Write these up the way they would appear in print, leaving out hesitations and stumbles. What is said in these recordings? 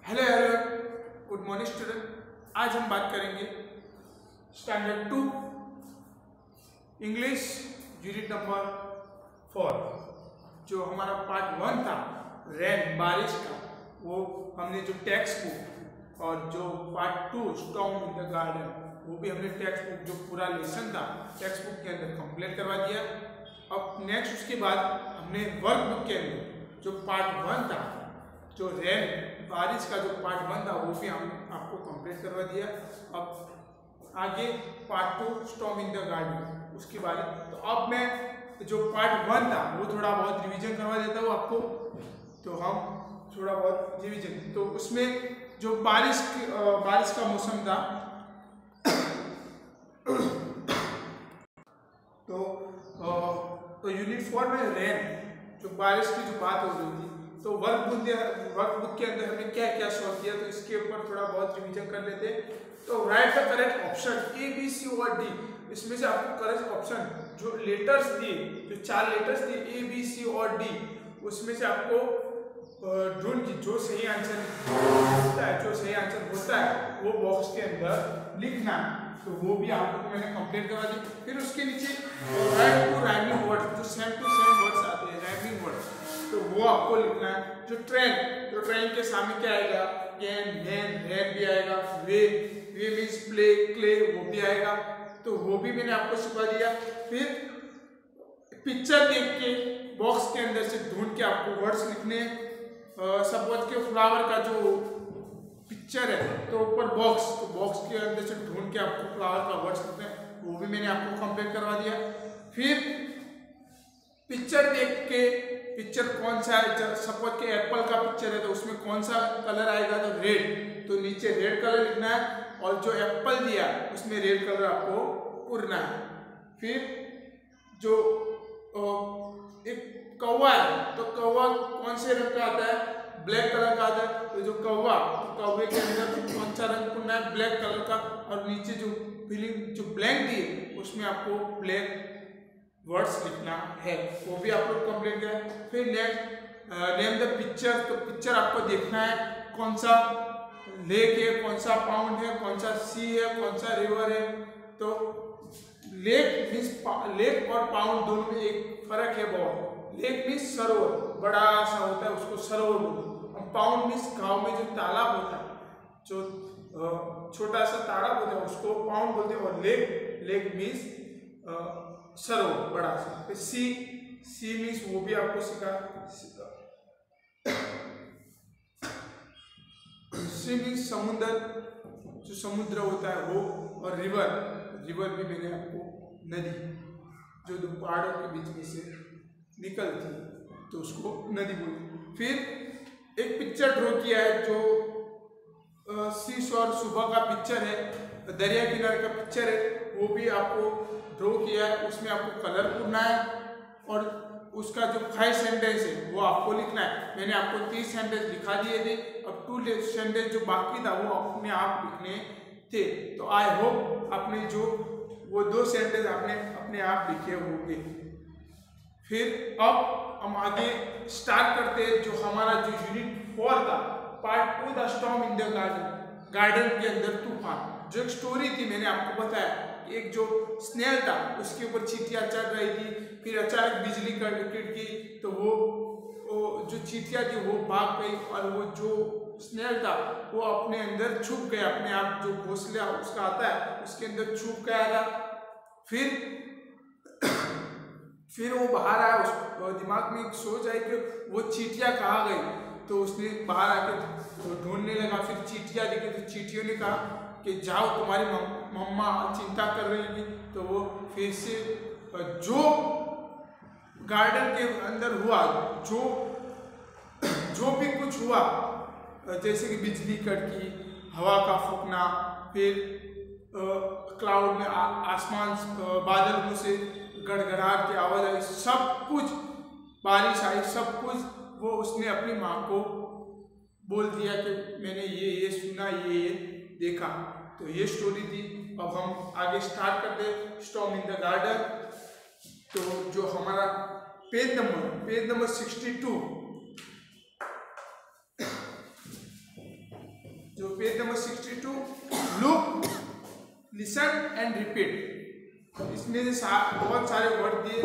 Hello everyone, good morning student. आज हम बात करेंगे स्टैंडर्ड 2 इंग्लिश यूनिट नंबर 4। जो हमारा पार्ट 1 था रेन बारिश का, वो हमने जो टेक्स्ट बुक और जो part 2 storm in the garden, वो भी हमने टेक्स्ट बुक जो पूरा लेसन था टेक्स्ट बुक के अंदर कंप्लीट करवा दिया। अब नेक्स्ट उसके बाद हमने वर्क बुक के अंदर जो पार्ट 1 था, जो रेन बारिश का जो पार्ट 1 था, वो भी हम आपको कंप्लीट करवा दिया। अब आगे part 2 storm in the garden उसके बारे में। तो अब मैं जो पार्ट 1 था वो थोड़ा बहुत रिवीजन करवा देता हूँ आपको। तो हम थोड़ा बहुत रिवीजन, तो उसमें जो बारिश का मौसम था तो यूनिट 4 में रेन जो बारिश की जो बात हो रही थी, तो वर्क बुक के अंदर हमने क्या क्या सॉल्व किया, तो इसके ऊपर थोड़ा बहुत रिवीजन कर लेते हैं। तो write the correct option A B C और डी। इसमें से आपको करेक्ट ऑप्शन जो लेटर्स दिए, जो 4 लेटर्स दिए ए बी सी और डी, उसमें से आपको ढूंढ की जो सही आंसर होता है वो बॉक्स के अंदर लिखना। तो वो भी आप लोग को मैंने कंप्लीट करवा दी। फिर उसके नीचे राइट टू राइमिंग वर्ड, जो सेम टू सेम वर्ड्स आते हैं राइमिंग वर्ड, तो वो आपको लिखना है। जो ट्रेन के सामने क्या आएगा, कैन, वैन, रैन भी आएगा। वे मीन्स प्ले, क्ले, वो भी आएगा। तो वो भी मैंने आपको सिखा दिया। फिर पिक्चर देख के बॉक्स के अंदर से ढूंढ के आपको वर्ड्स लिखने। सपोज के फ्लावर का जो पिक्चर है तो ऊपर बॉक्स, तो बॉक्स के अंदर से ढूंढ के आपको फ्लावर का वर्ड्स लिखना है, वो भी मैंने आपको कंप्लीट करवा दिया। फिर पिक्चर देख के पिक्चर कौन सा है, सपोज के एप्पल का पिक्चर है तो उसमें कौन सा कलर आएगा, तो रेड, तो नीचे रेड कलर लिखना है। और जो एप्पल दिया उसमें रेड कलर आपको उड़ना है। फिर जो एक कौवा है, तो कौवा कौन से रंग का आता है, ब्लैक कलर का आता है। तो जो कौवा, तो कौवे के अंदर कौन सा रंग पुनना है, ब्लैक कलर का। और नीचे जो फिलिंग जो ब्लैंक दिए उसमें आपको ब्लैक वर्ड्स लिखना है, वो भी आप लोग कंप्लीट करें। फिर नेम द पिक्चर, तो पिक्चर आपको देखना है कौन सा लेक है, कौन सा पाउंड है, कौन सा सी है, कौन सा रिवर है। तो लेक मीन्स लेक और पाउंड दोनों में एक फर्क है बहुत। लेक मीन्स सरोवर, बड़ा सा होता है उसको सरोवर बोलते हैं। पाउंड मीन्स गांव में जो तालाब होता है, जो छोटा सा तालाब होता है उसको पाउंड बोलते हैं। और लेक मीन्स सरोवर बड़ा सा। फिर सी मीन्स वो भी आपको सिखा। सी मीन्स समुद्र, जो समुद्र होता है वो। और रिवर भी मैंने आपको नदी, जो दो पहाड़ों के बीच में से निकलती तो उसको नदी बोलते। फिर एक पिक्चर ड्रॉ किया है जो सी शोर, सुबह का पिक्चर है, दरिया किनारे का पिक्चर है, वो भी आपको ड्रॉ किया है। उसमें आपको कलर करना है और उसका जो 5 सेंटेंस है वो आपको लिखना है। मैंने आपको 30 सेंटेंस लिखा दिए थे, अब 2 सेंटेंस जो बाकी था वो अपने आप लिखने थे। तो आई होप आपने जो वो 2 सेंटेंस आपने अपने आप लिखे होंगे। फिर अब हम आगे स्टार्ट करते हैं जो हमारा जो यूनिट 4 था, part 2 the storm in the garden के अंदर तूफान। जो एक स्टोरी थी मैंने आपको बताया, एक जो स्नेल था उसके ऊपर चींटियां चढ़ रही थी, फिर अचानक बिजली कड़की तो वो जो चींटियां थी वो भाग गई और वो जो स्नेल था वो अपने अंदर छुप गया, अपने आप जो घोंसला उसका आता है उसके अंदर छुप गया था। फिर वो बाहर आया, उस दिमाग में एक सोच आई कि वो चींटियां कहाँ गई, तो उसने बाहर आके ढूंढने लगा। फिर चींटियां दिखी तो चींटियों ने कहा कि जाओ तुम्हारी मम्मा चिंता कर रही थी। तो वो फिर से जो गार्डन के अंदर हुआ, जो भी कुछ हुआ, जैसे कि बिजली कड़की, हवा का फूकना, फिर क्लाउड में आसमान बादल मुँह से गड़गड़ाहट की आवाज़ आई, सब कुछ बारिश आई, सब कुछ वो उसने अपनी माँ को बोल दिया कि मैंने ये सुना, ये देखा। तो ये स्टोरी थी। अब हम आगे स्टार्ट करते स्टॉर्म इन द गार्डन। तो जो हमारा page number 62 page number 62, look, listen and repeat. इसमें से बहुत सारे वर्ड दिए,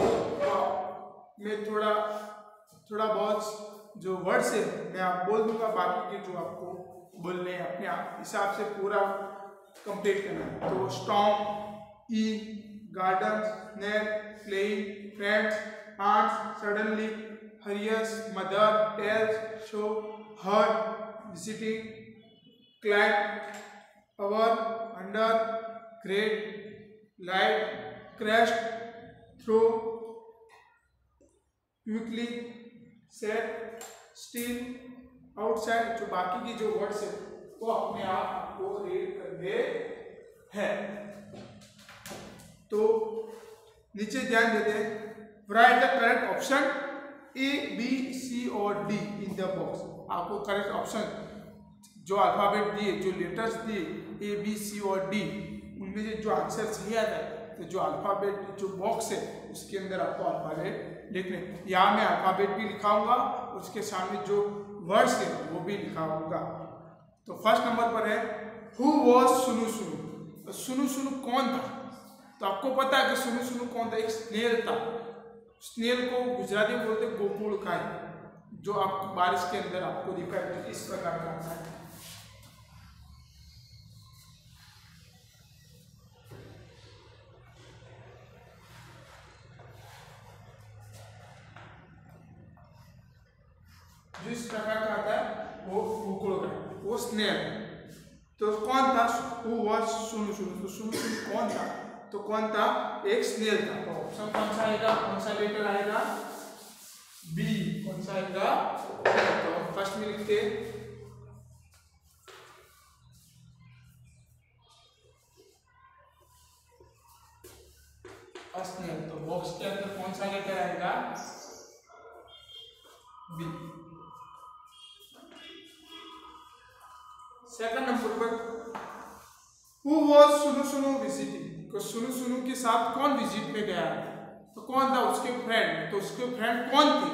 मैं थोड़ा बहुत जो वर्ड्स है मैं आप बोल दूंगा, बाकी के जो आपको बोलने हैं अपने हिसाब से पूरा कंप्लीट करना है। तो storm, e, garden, snail, playing, friends, ants, suddenly, hurries, mother, tells, show, heard, visiting, climb, our, under, great, light, crashed, throw, quickly, set, steel, outside. जो बाकी की जो वर्ड्स है वो अपने आप आपको रीड करने हैं। तो नीचे ध्यान देते हैं, write the correct option A, B, C और डी इन द बॉक्स। आपको करेक्ट ऑप्शन जो अल्फाबेट दिए, जो लेटर्स दिए ए, बी, सी और डी, उनमें से जो आंसर सही आता है तो जो अल्फाबेट जो बॉक्स है उसके अंदर आपको अल्फाबेट लिखने। यहाँ मैं अल्फाबेट भी लिखाऊंगा, उसके सामने जो वर्ड्स है वो भी लिखाऊंगा। तो फर्स्ट नंबर पर है हु वॉज सुनु सुनु। सुनु सुनु कौन था? तो आपको पता है कि सुनु सुनु कौन था? एक स्नेल था। स्नेल को गुजराती में बोलते गोकुल का है, जो आपको बारिश के अंदर आपको दिखाई देता है, इस प्रकार का आता है। जिस प्रकार का आता है वो गोकुल का है, वो स्नेल। तो कौन था? हु वाज सुनु सुनु। तो सुनु सुनु कौन था? तो कौन था? एक स्नेल था। तो ऑप्शन कौन सा आएगा? कौन सा लेटर आएगा? बी। कौन सा आएगा? तो फर्स्ट में लिखते स्नेल। तो बॉक्स के अंदर कौन सा लेटर आएगा? बी। सेकंड नंबर पर हु वाज सुनु सुनु विजिटिंग। तो सुनु सुनु के साथ कौन विजिट में गया है? तो कौन था? उसके फ्रेंड। तो उसके फ्रेंड कौन थे?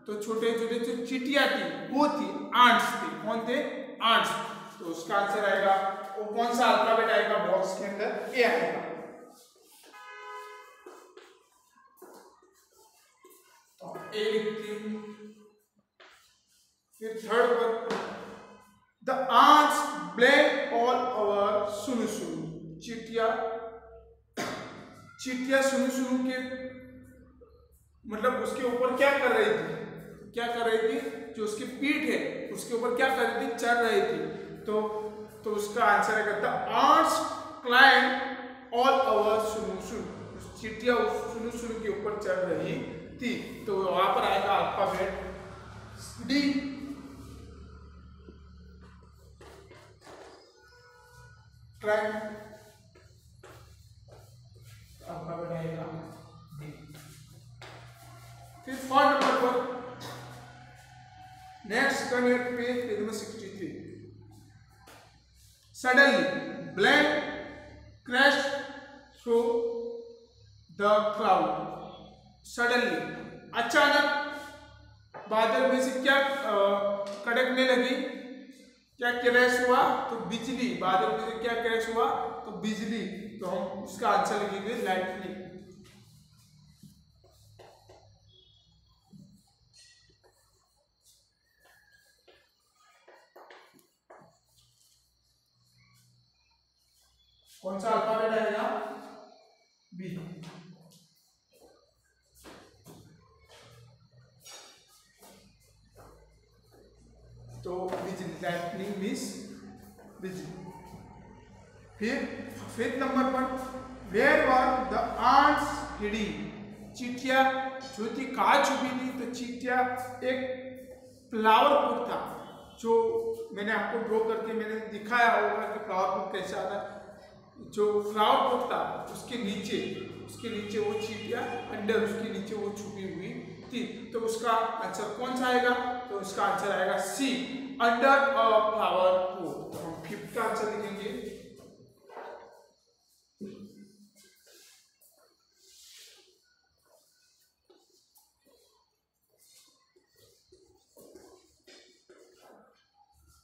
तो छोटे छोटे जो चिटिया थी वो थी, आंट्स थे। कौन थे? आंट्स। तो उसका आंसर आएगा, वो कौन सा अल्फाबेट आएगा बॉक्स के अंदर? ए आएगा। तो ए लिखती। फिर थर्ड पर the ants blame all over सुनु सुनु। चींटियां सुनु सुनु के मतलब उसके ऊपर क्या कर रही थी? क्या कर रही थी? जो उसकी पीठ है उसके ऊपर क्या कर रही थी? चढ़ रही थी। तो उसका आंसर है the ants climb all over सुनु सुनु। चींटियां सुनु सुनु के ऊपर चढ़ रही थी। तो वहां पर आएगा अल्फाबेट डी। क्लाइंब अल्फाबेट आएगा डी। फिर फोर्थ नंबर पर next turn your page number 63। Suddenly blank crash through the cloud. Suddenly अचानक बादल में से क्या कड़कने लगी? क्या क्रैश हुआ? तो बिजली। बादल में से क्या क्रैश हुआ? तो बिजली। तो हम उसका आंसर लिखेंगे लाइटनिंग। कौन सा अल्फाबेट आएगा? बी। तो बिजली, लाइटनिंग मींस बिजली। फिर फिफ्थ नंबर पर where were the ants hiding. चींटियां जो थी कहाँ छुपी थी? तो चींटियां एक फ्लावर पॉट था, जो मैंने आपको ड्रॉ करके मैंने दिखाया होगा कि फ्लावर पॉट कैसे आता है। जो फ्लावर पॉट था उसके नीचे वो चींटियां अंडर उसके नीचे वो छुपी हुई थी। तो उसका आंसर कौन सा आएगा? तो उसका आंसर आएगा सी, अंडर अ फ्लावर पॉट। तो हम फिफ्थ का आंसर लिखेंगे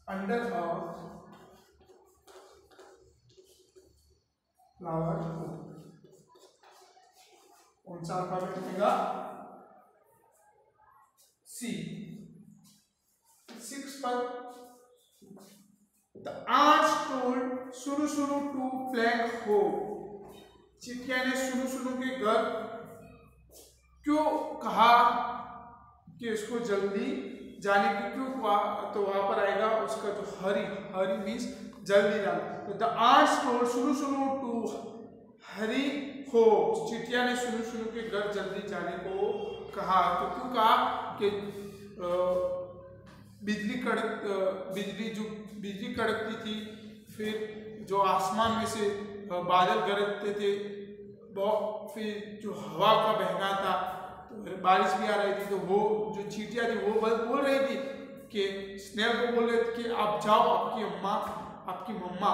अंडर अ फ्लावर हो। कौन सा अल्फाबेट बनेगा? सी। 6 पर द आंट्स टोल्ड सुनु टू प्लैंक हो। चिटिया ने सुनु के घर क्यों कहा कि उसको जल्दी जाने की क्यों कहा? तो वहां पर आएगा उसका जो हरी मीन्स जल्दी जाना। तो द आंट्स टोल्ड सुनु टू हरी हो। चिटिया ने सुनु के घर जल्दी जाने को कहा। तो क्यों कहा कि बिजली कड़कती थी, फिर जो आसमान में से बादल गरजते थे, फिर जो हवा का बहना था, तो बारिश भी आ रही थी। तो वो जो चींटियां थी वो बोल रही थी कि स्नेल को बोल रहे थे कि आप जाओ, आपकी मम्मा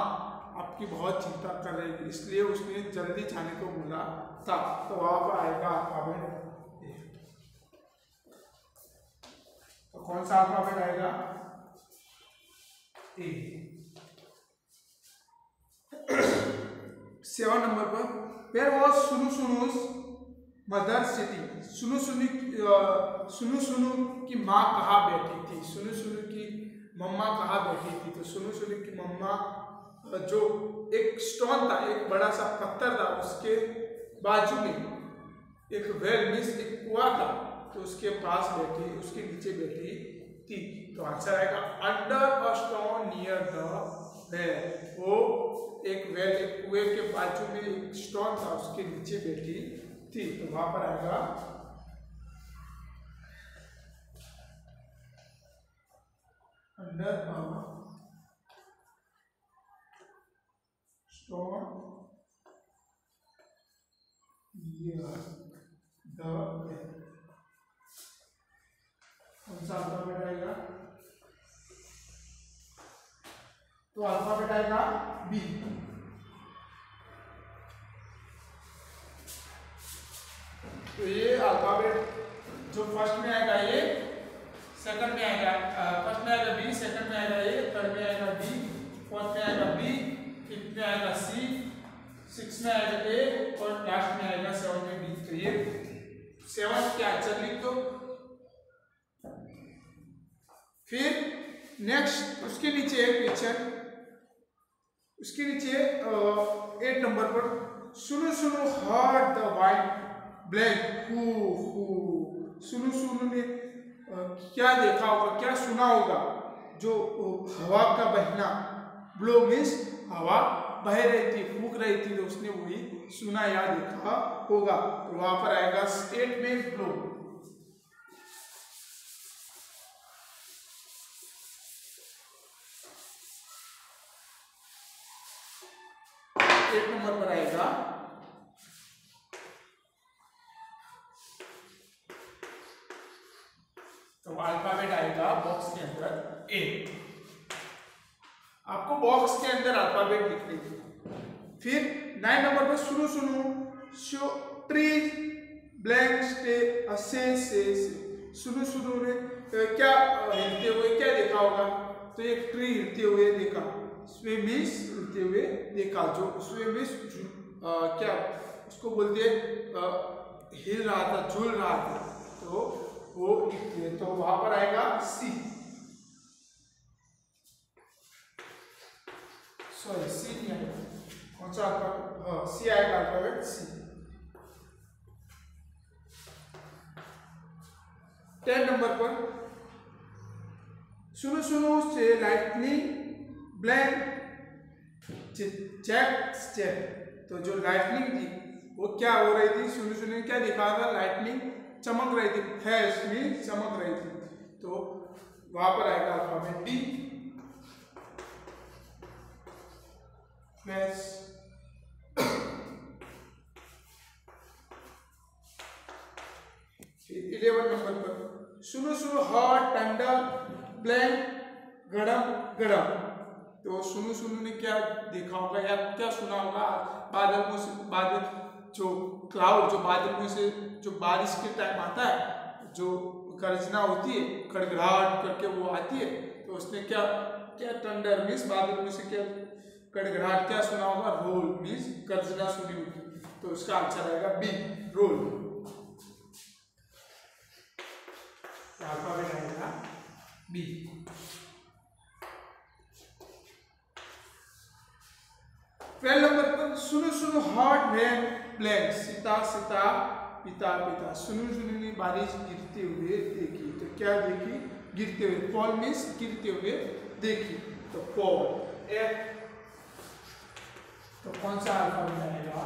आपकी बहुत चिंता कर रही थी, इसलिए उसने जल्दी जाने को बोला था। तो वहां पर आएगा अल्फाबेट। तो कौन सा अल्फाबेट आएगा? ए। 7 नंबर पर वेयर वाज सुनुस मदर सिटी। सुनु की माँ कहाँ बैठी थी? सुनु की मम्मा कहाँ बैठी थी? तो सुनु की मम्मा जो एक स्टोन था, एक बड़ा सा पत्थर था, उसके बाजू में एक वेल मीन्स एक कुआं था, तो उसके पास बैठी, उसके नीचे बैठी थी। तो आंसर आएगा under a stone near the well. वो एक वेल, एक कुएं के बाजू में एक स्टोन था, उसके नीचे बैठी थी। तो वहां पर आएगा under a stone near the well. कौन सा अल्फाबेट आएगा? तो अल्फाबेट आएगा बी। तो ये अल्फाबेट जो फर्स्ट में आएगा ये, सेकंड में आएगा, फर्स्ट में आएगा बी, सेकंड में आएगा ए, थर्ड में आएगा डी, फोर्थ में आएगा बी, फिफ्थ में आएगा सी, सिक्स में आएगा ए और लास्ट में आएगा 7 में बी। तो ये 7 क्या आंसर लिख दो। फिर नेक्स्ट उसके नीचे एक क्वेश्चन, उसके नीचे 8 नंबर पर सुनु heard the white black who. सुनु ने क्या देखा होगा, क्या सुना होगा? जो हवा का बहना, ब्लो मीन्स हवा बह रही थी, फूंक रही थी, तो उसने वही सुना या देखा होगा। तो वहां पर आएगा 8 में ब्लो। एक नंबर पर आएगा तो अल्फाबेट आएगा बॉक्स के अंदर ए। आपको बॉक्स के अंदर अल्फाबेट लिखने की। फिर 9 नंबर पर सुनु शो ट्रीज ब्लैंक स्टे से। सुनु ने क्या हिलते हुए क्या देखा होगा? तो एक ट्री हिलते हुए देखा, स्विम मीन्स हिलते हुए देखा। जो स्विम मीन्स क्या उसको बोलते हैं, हिल रहा था, झूल रहा था, तो वो लिखते हैं। तो वहां पर आएगा सी। सॉरी सी नहीं आएगा, कौन सा अल्फाबेट? सी आएगा, अल्फाबेट सी। 10 नंबर पर सुनु से लाइटनिंग ब्लैंक चेक। तो जो लाइटनिंग थी वो क्या हो रही थी? सुनु ने क्या देखा था? लाइटनिंग चमक रही थी, फ्लैश में चमक रही थी। तो वहां पर आएगा अल्फाबेट डी, फ्लैश। फिर 11 नंबर पर सुनु हॉट थंडर ब्लैंक गड़म। तो सुनु ने क्या देखा होगा या क्या सुना होगा? बादल जो क्लाउड, जो बादल में से जो बारिश के टाइम आता है, जो गर्जना होती है, खड़खड़ाहट करके वो आती है, तो उसने क्या थंडर मीन्स बादल में से क्या गड़गड़ाहट क्या सुना होगा, रोल मीन्स गर्जना सुनी होगी, तो उसका आंसर आएगा बी, रोल। अल्फाबेट आएगा बी। 12 नंबर पर सुनो सुनो heart van blank, Sita Sita पिता पिता, सुनो सुनो बारिश गिरते हुए देखी, तो क्या देखी, गिरते हुए, फॉल मीन्स गिरते हुए देखी, तो फॉल एफ। तो कौन सा अल्फाबेट आएगा,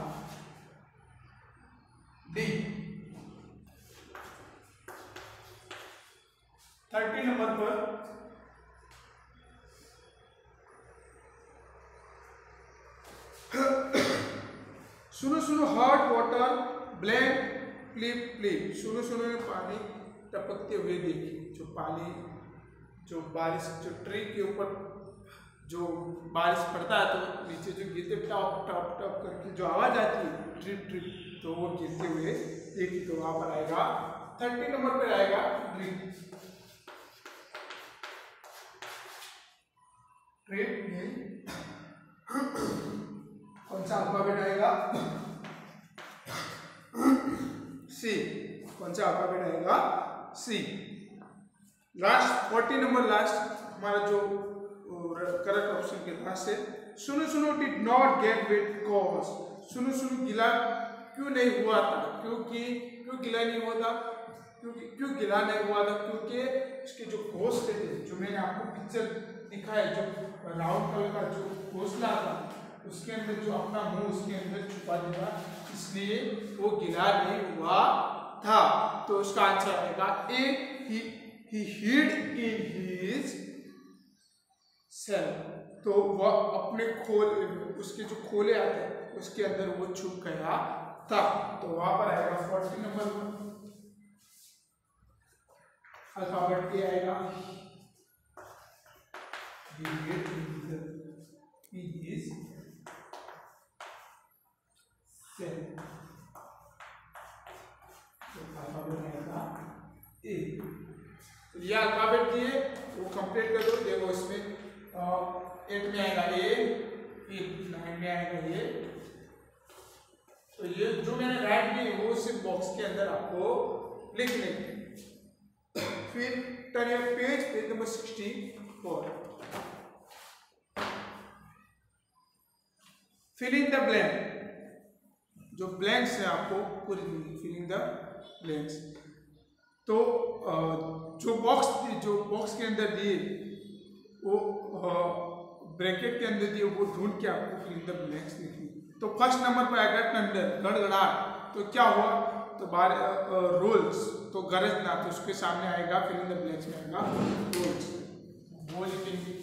डी। 30 नंबर पर सुनो सुनो hot water blank clip clip, सुनो सुनो ने पानी टपकते हुए देखी, जो पानी, जो बारिश, जो ट्री के ऊपर जो बारिश पड़ता है तो नीचे जो गिरते टॉप टॉप टॉप करके जो आवाज आती है ट्रिप ट्रिप, तो वो गिरते हुए देखी, तो वहां पर आएगा 30 नंबर पर आएगा ट्रिप। ट्रिप में कौन सा अल्फाबेट आएगा, सी। कौन सा अल्फाबेट आएगा, सी। लास्ट 40 नंबर, लास्ट हमारा जो करेक्ट ऑप्शन के लास्ट है, सुनो सुनो did not get wet cause, सुनो सुनो गिला क्यों नहीं हुआ था, क्योंकि क्यों गिला नहीं हुआ था, क्यों गिला नहीं हुआ था, क्योंकि इसके जो घोंसले थे, जो मैंने आपको पिक्चर दिखाया, जो राउंड कलर का जो घोंसला था, उसके अंदर जो अपना मुंह उसके अंदर छुपा देगा, इसलिए वो गिला नहीं हुआ था, तो उसका आंसर आएगा ए, he hid in his cell, तो वह अपने उसके जो खोले आते हैं उसके अंदर वो छुप गया था, तो वहां पर आएगा 40 नंबर अल्फाबेट ए आएगा, he is cell, तो अल्फाबेट आएगा ए। ये अल्फाबेट दिए वो कंप्लीट कर दो, देखो इसमें 8 में आएगा ए, फिर 9 में आएगा ये, तो ये जो मैंने राइट किए वो सिर्फ बॉक्स के अंदर आपको लिख लेंगे। फिर turn your page number 64, fill in the blank, जो ब्लैंक्स है आपको पूरी फिल इन द ब्लैंक्स, तो जो बॉक्स के अंदर दिए वो ब्रैकेट के अंदर दिए वो ढूंढ के आपको फिल इन द ब्लैंक्स लिखनी। तो फर्स्ट नंबर पर आएगा टंडर, गड़गड़ाहट, तो क्या हुआ, तो रोल्स, तो गरजना, तो उसके सामने आएगा फिल इन द ब्लैंक्स में आएगा रोल्स, वो लिखेंगे।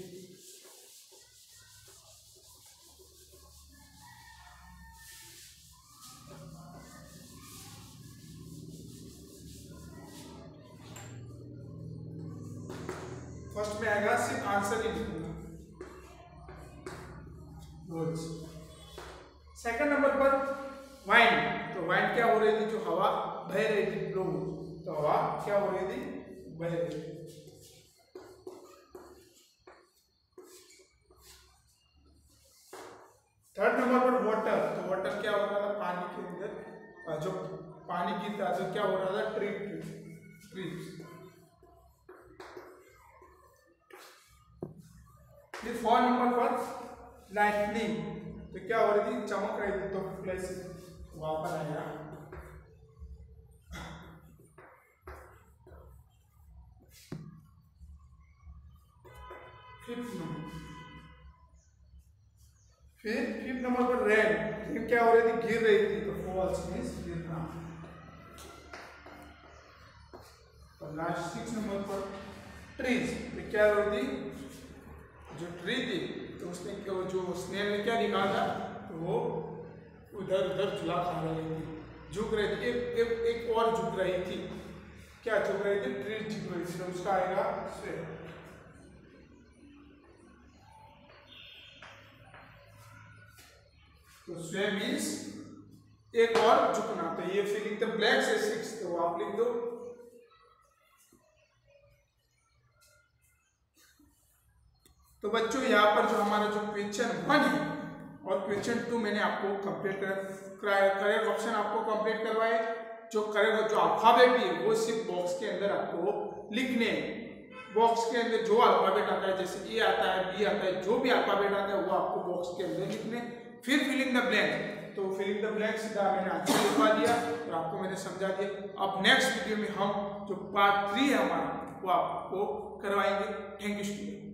फर्स्ट में आएगा सिर्फ आंसर ही लिखूंगा, रोल्स। सेकंड नंबर पर वाइन, तो वाइन क्या हो रही थी, जो हवा बह रही थी, ब्लो, तो हवा क्या हो रही थी, बह रही थी। थर्ड नंबर पर वाटर, तो वाटर क्या हो रहा था, पानी के अंदर जो पानी गिरता तो क्या हो रहा था, ट्रिप्स। फिर 4 नंबर पर लाइटनिंग, तो क्या हो रही थी, चमक रही थी, तो फ्लैश वहां पर आया। फिफ्थ नंबर पर रेन क्या हो रही थी, गिर रही थी, तो फॉल्स मींस गिरना। और लास्ट 6 नंबर पर ट्रीज, तो क्या हो रही थी, जो ट्री थी तो उसने जो स्नेल ने क्या निकाला, तो वो उधर उधर झूला खा रही थी, झुक रही थी, एक और झुक रही थी, क्या झुक रही थी, ट्री झुक रही थी, तो उसका आएगा स्वे। तो स्वे मीन्स एक और झुकना, तो ये फिलिंग द ब्लैंक्स है 6, तो आप लिख दो। तो बच्चों यहाँ पर जो हमारा जो क्वेश्चन 1 है और क्वेश्चन 2 मैंने आपको कंप्लीट करेक्ट ऑप्शन आपको कंप्लीट करवाए। जो करेक्ट जो अल्फाबेट भी है वो सिर्फ बॉक्स के अंदर आपको लिखने हैं। बॉक्स के अंदर जो अल्फाबेट आता है, जैसे ए आता है, बी आता है, जो भी अल्फाबेट आता है वो आपको बॉक्स के अंदर लिखने। फिर फिलिंग द ब्लैंक, तो फिलिंग द ब्लैंक्स का मैंने आंसर लिखवा दिया और आपको मैंने समझा दिया। अब नेक्स्ट वीडियो में हम जो पार्ट 3 है हमारा वो आपको करवाएंगे। Thank you student.